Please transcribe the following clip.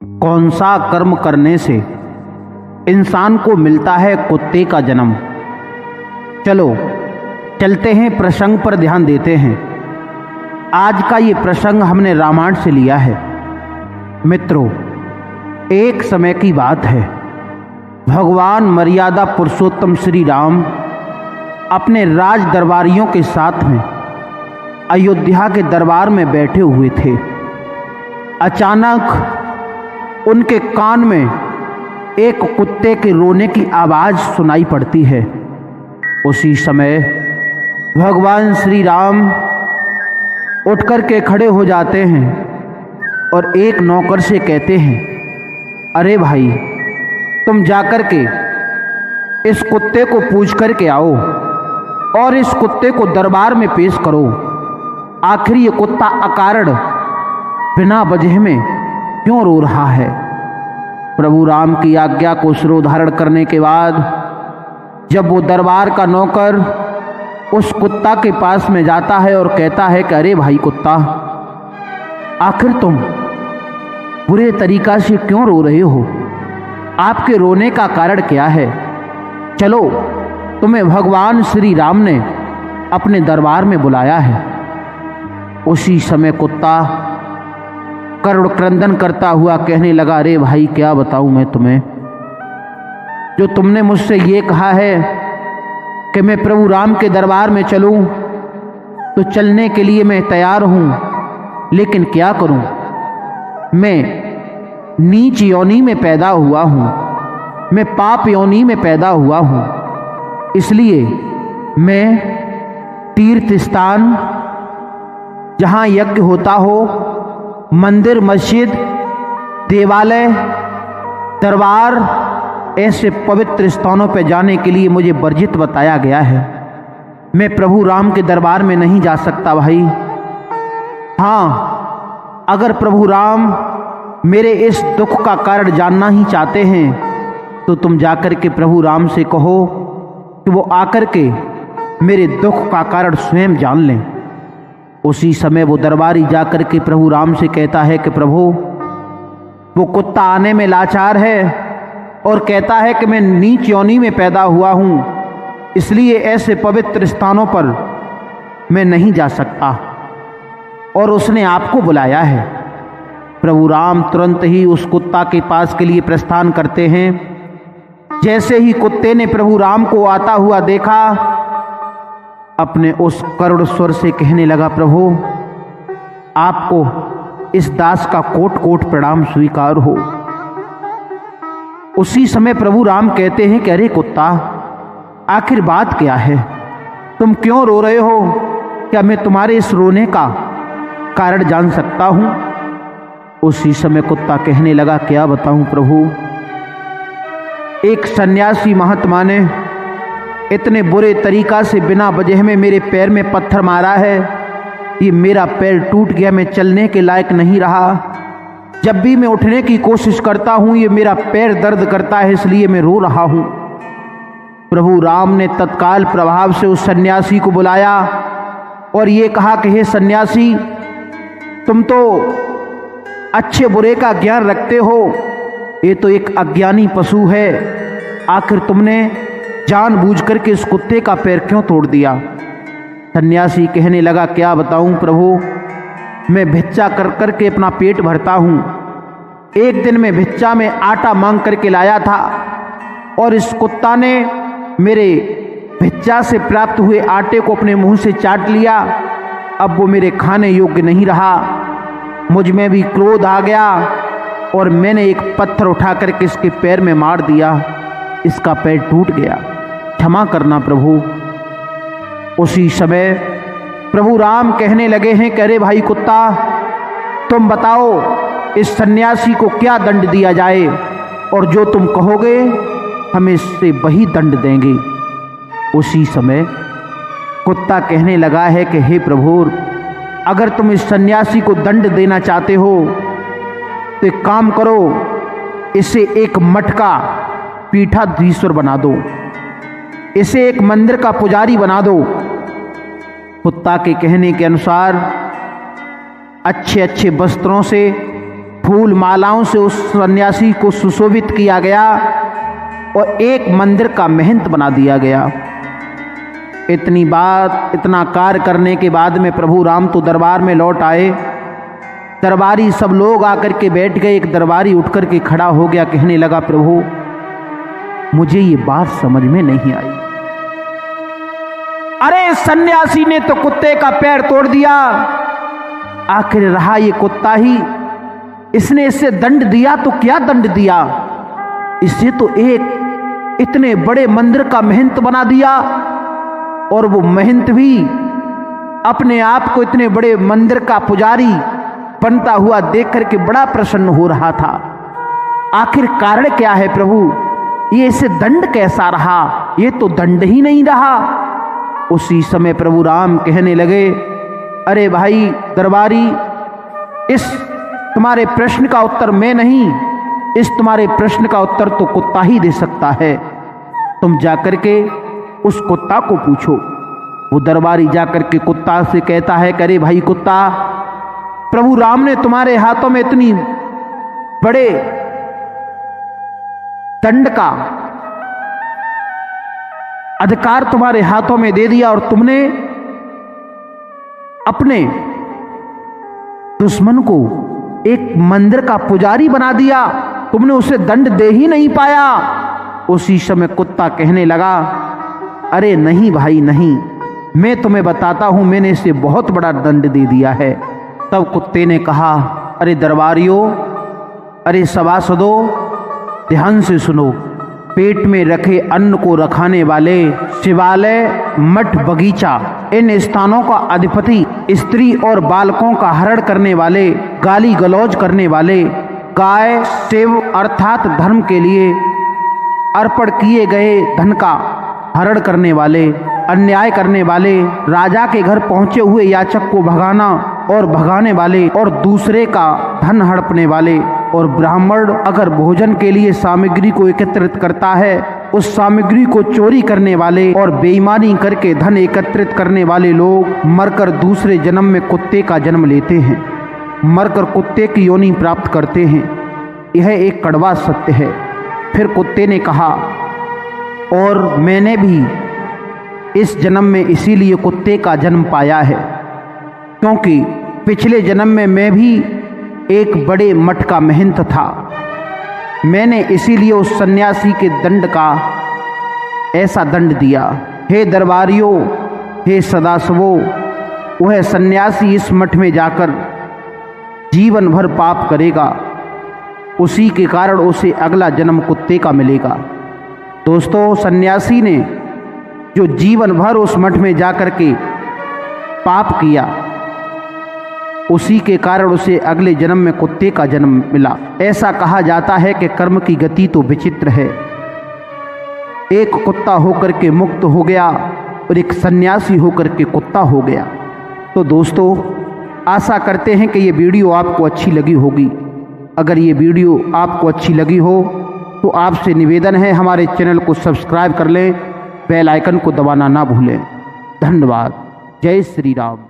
कौन सा कर्म करने से इंसान को मिलता है कुत्ते का जन्म। चलो चलते हैं, प्रसंग पर ध्यान देते हैं। आज का ये प्रसंग हमने रामायण से लिया है। मित्रों, एक समय की बात है, भगवान मर्यादा पुरुषोत्तम श्री राम अपने राज दरबारियों के साथ में अयोध्या के दरबार में बैठे हुए थे। अचानक उनके कान में एक कुत्ते के रोने की आवाज़ सुनाई पड़ती है। उसी समय भगवान श्री राम उठ कर के खड़े हो जाते हैं और एक नौकर से कहते हैं, अरे भाई, तुम जाकर के इस कुत्ते को पूछ कर के आओ और इस कुत्ते को दरबार में पेश करो। आखिर ये कुत्ता अकारण बिना वजह में क्यों रो रहा है। प्रभु राम की आज्ञा को शिरोधारण करने के बाद जब वो दरबार का नौकर उस कुत्ता के पास में जाता है और कहता है कि अरे भाई कुत्ता, आखिर तुम बुरे तरीका से क्यों रो रहे हो, आपके रोने का कारण क्या है। चलो, तुम्हें भगवान श्री राम ने अपने दरबार में बुलाया है। उसी समय कुत्ता करुण क्रंदन करता हुआ कहने लगा, अरे भाई, क्या बताऊं मैं तुम्हें, जो तुमने मुझसे ये कहा है कि मैं प्रभु राम के दरबार में चलूं, तो चलने के लिए मैं तैयार हूं, लेकिन क्या करूं, मैं नीच योनि में पैदा हुआ हूं, मैं पाप योनि में पैदा हुआ हूं, इसलिए मैं तीर्थ स्थान जहां यज्ञ होता हो, मंदिर, मस्जिद, देवालय, दरबार, ऐसे पवित्र स्थानों पर जाने के लिए मुझे वर्जित बताया गया है। मैं प्रभु राम के दरबार में नहीं जा सकता भाई। हाँ, अगर प्रभु राम मेरे इस दुख का कारण जानना ही चाहते हैं तो तुम जाकर के प्रभु राम से कहो कि वो आकर के मेरे दुख का कारण स्वयं जान लें। उसी समय वो दरबारी जाकर के प्रभु राम से कहता है कि प्रभु, वो कुत्ता आने में लाचार है और कहता है कि मैं नीच योनि में पैदा हुआ हूं, इसलिए ऐसे पवित्र स्थानों पर मैं नहीं जा सकता और उसने आपको बुलाया है। प्रभु राम तुरंत ही उस कुत्ता के पास के लिए प्रस्थान करते हैं। जैसे ही कुत्ते ने प्रभु राम को आता हुआ देखा, अपने उस करुण स्वर से कहने लगा, प्रभु, आपको इस दास का कोट कोट प्रणाम स्वीकार हो। उसी समय प्रभु राम कहते हैं कि अरे कुत्ता, आखिर बात क्या है, तुम क्यों रो रहे हो, क्या मैं तुम्हारे इस रोने का कारण जान सकता हूं। उसी समय कुत्ता कहने लगा, क्या बताऊं प्रभु, एक सन्यासी महात्मा ने इतने बुरे तरीका से बिना वजह में मेरे पैर में पत्थर मारा है, ये मेरा पैर टूट गया, मैं चलने के लायक नहीं रहा। जब भी मैं उठने की कोशिश करता हूं, ये मेरा पैर दर्द करता है, इसलिए मैं रो रहा हूं। प्रभु राम ने तत्काल प्रभाव से उस सन्यासी को बुलाया और ये कहा कि हे सन्यासी, तुम तो अच्छे बुरे का ज्ञान रखते हो, ये तो एक अज्ञानी पशु है, आखिर तुमने जानबूझ करके इस कुत्ते का पैर क्यों तोड़ दिया। सन्यासी कहने लगा, क्या बताऊं प्रभु, मैं भिक्षा कर करके अपना पेट भरता हूं। एक दिन मैं भिक्षा में आटा मांग करके लाया था और इस कुत्ता ने मेरे भिक्षा से प्राप्त हुए आटे को अपने मुंह से चाट लिया। अब वो मेरे खाने योग्य नहीं रहा, मुझ में भी क्रोध आ गया और मैंने एक पत्थर उठा करके इसके पैर में मार दिया, इसका पैर टूट गया, क्षमा करना प्रभु। उसी समय प्रभु राम कहने लगे हैं कि अरे भाई कुत्ता, तुम बताओ इस सन्यासी को क्या दंड दिया जाए, और जो तुम कहोगे हम इससे वही दंड देंगे। उसी समय कुत्ता कहने लगा है कि हे प्रभु, अगर तुम इस सन्यासी को दंड देना चाहते हो तो एक काम करो, इसे एक मठ का पीठाधीश्वर बना दो, इसे एक मंदिर का पुजारी बना दो। कुत्ता के कहने के अनुसार अच्छे अच्छे वस्त्रों से फूल मालाओं से उस सन्यासी को सुशोभित किया गया और एक मंदिर का महंत बना दिया गया। इतनी बात, इतना कार्य करने के बाद में प्रभु राम तो दरबार में लौट आए। दरबारी सब लोग आकर के बैठ गए। एक दरबारी उठ कर के खड़ा हो गया, कहने लगा, प्रभु मुझे ये बात समझ में नहीं आई। अरे सन्यासी ने तो कुत्ते का पैर तोड़ दिया, आखिर रहा ये कुत्ता ही, इसने इससे दंड दिया तो क्या दंड दिया, इससे तो एक इतने बड़े मंदिर का महंत बना दिया। और वो महंत भी अपने आप को इतने बड़े मंदिर का पुजारी बनता हुआ देख करके बड़ा प्रसन्न हो रहा था। आखिर कारण क्या है प्रभु, ये इसे दंड कैसा रहा, ये तो दंड ही नहीं रहा। उसी समय प्रभु राम कहने लगे, अरे भाई दरबारी, इस तुम्हारे प्रश्न का उत्तर मैं नहीं, इस तुम्हारे प्रश्न का उत्तर तो कुत्ता ही दे सकता है। तुम जाकर के उस कुत्ता को पूछो। वो दरबारी जाकर के कुत्ता से कहता है, अरे भाई कुत्ता, प्रभु राम ने तुम्हारे हाथों में इतनी बड़े दंड का अधिकार तुम्हारे हाथों में दे दिया और तुमने अपने दुश्मन को एक मंदिर का पुजारी बना दिया, तुमने उसे दंड दे ही नहीं पाया। उसी समय कुत्ता कहने लगा, अरे नहीं भाई नहीं, मैं तुम्हें बताता हूं, मैंने इसे बहुत बड़ा दंड दे दिया है। तब कुत्ते ने कहा, अरे दरबारियों, अरे सभासदों, ध्यान से सुनो। पेट में रखे अन्न को रखाने वाले, शिवालय, मठ, बगीचा, इन स्थानों का अधिपति, स्त्री और बालकों का हरण करने वाले, गाली गलौज करने वाले, गाय सेव अर्थात धर्म के लिए अर्पण किए गए धन का हरण करने वाले, अन्याय करने वाले, राजा के घर पहुंचे हुए याचक को भगाना और भगाने वाले और दूसरे का धन हड़पने वाले, और ब्राह्मण अगर भोजन के लिए सामग्री को एकत्रित करता है, उस सामग्री को चोरी करने वाले और बेईमानी करके धन एकत्रित करने वाले लोग मरकर दूसरे जन्म में कुत्ते का जन्म लेते हैं, मरकर कुत्ते की योनि प्राप्त करते हैं। यह एक कड़वा सत्य है। फिर कुत्ते ने कहा, और मैंने भी इस जन्म में इसीलिए कुत्ते का जन्म पाया है, क्योंकि पिछले जन्म में मैं भी एक बड़े मठ का महंत था। मैंने इसीलिए उस सन्यासी के दंड का ऐसा दंड दिया। हे दरबारियों, हे सदाशिवों, वह सन्यासी इस मठ में जाकर जीवन भर पाप करेगा, उसी के कारण उसे अगला जन्म कुत्ते का मिलेगा। दोस्तों, सन्यासी ने जो जीवन भर उस मठ में जाकर के पाप किया, उसी के कारण उसे अगले जन्म में कुत्ते का जन्म मिला। ऐसा कहा जाता है कि कर्म की गति तो विचित्र है। एक कुत्ता होकर के मुक्त हो गया और एक सन्यासी होकर के कुत्ता हो गया। तो दोस्तों, आशा करते हैं कि ये वीडियो आपको अच्छी लगी होगी। अगर ये वीडियो आपको अच्छी लगी हो तो आपसे निवेदन है, हमारे चैनल को सब्सक्राइब कर लें, बेल आइकन को दबाना ना भूलें। धन्यवाद। जय श्री राम।